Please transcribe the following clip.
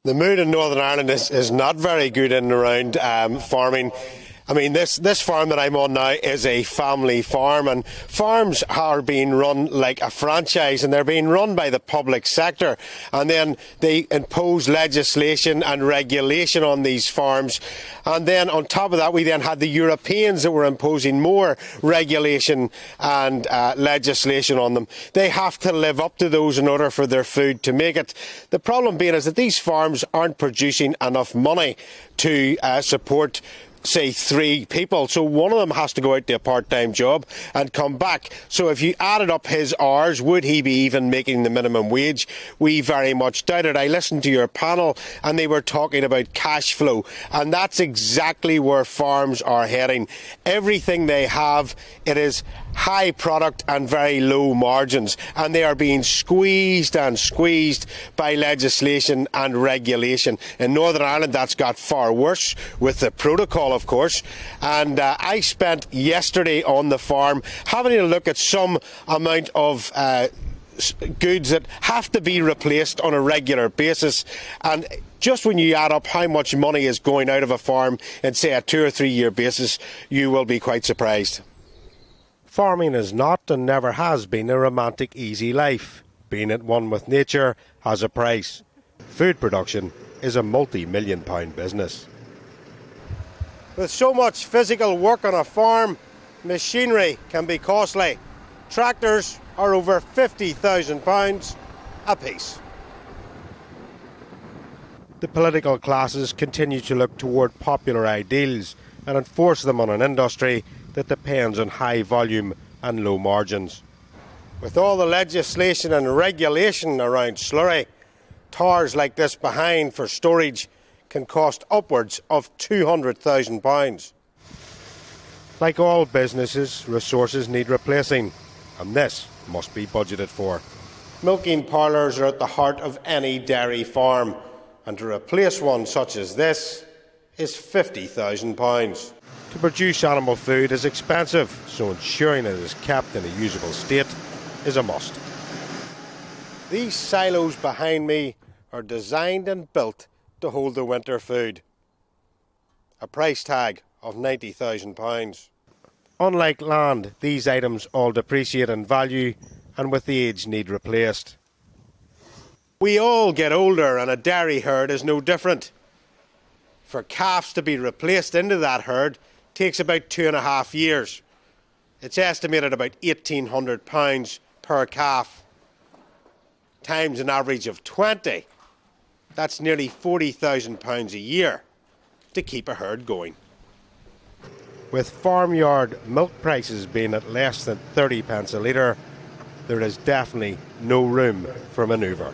The mood in Northern Ireland is not very good in and around farming. I mean, this farm that I'm on now is a family farm, and farms are being run like a franchise, and they're being run by the public sector. And then they impose legislation and regulation on these farms. And then on top of that, we then had the Europeans that were imposing more regulation and legislation on them. They have to live up to those in order for their food to make it. The problem being is that these farms aren't producing enough money to support, say, 3 people. So one of them has to go out to a part-time job and come back. So if you added up his hours, would he be even making the minimum wage? We very much doubt it. I listened to your panel and they were talking about cash flow, and that's exactly where farms are heading. Everything they have, it is high product and very low margins, and they are being squeezed and squeezed by legislation and regulation. In Northern Ireland, that's got far worse with the protocol, of course. And I spent yesterday on the farm having a look at some amount of goods that have to be replaced on a regular basis. And just when you add up how much money is going out of a farm in, say, a 2 or 3 year basis, you will be quite surprised. Farming is not and never has been a romantic, easy life. Being at one with nature has a price. Food production is a multi-million-pound business. With so much physical work on a farm, machinery can be costly. Tractors are over £50,000 a piece. The political classes continue to look toward popular ideals and enforce them on an industry that depends on high volume and low margins. With all the legislation and regulation around slurry, towers like this behind for storage can cost upwards of £200,000. Like all businesses, resources need replacing, and this must be budgeted for. Milking parlours are at the heart of any dairy farm, and to replace one such as this is £50,000. To produce animal food is expensive, so ensuring it is kept in a usable state is a must. These silos behind me are designed and built to hold the winter food. A price tag of £90,000. Unlike land, these items all depreciate in value and with age need replaced. We all get older, and a dairy herd is no different. For calves to be replaced into that herd takes about 2.5 years. It's estimated about £1,800 per calf, times an average of 20. That's nearly £40,000 a year to keep a herd going. With farmyard milk prices being at less than 30 pence a litre, there is definitely no room for manoeuvre.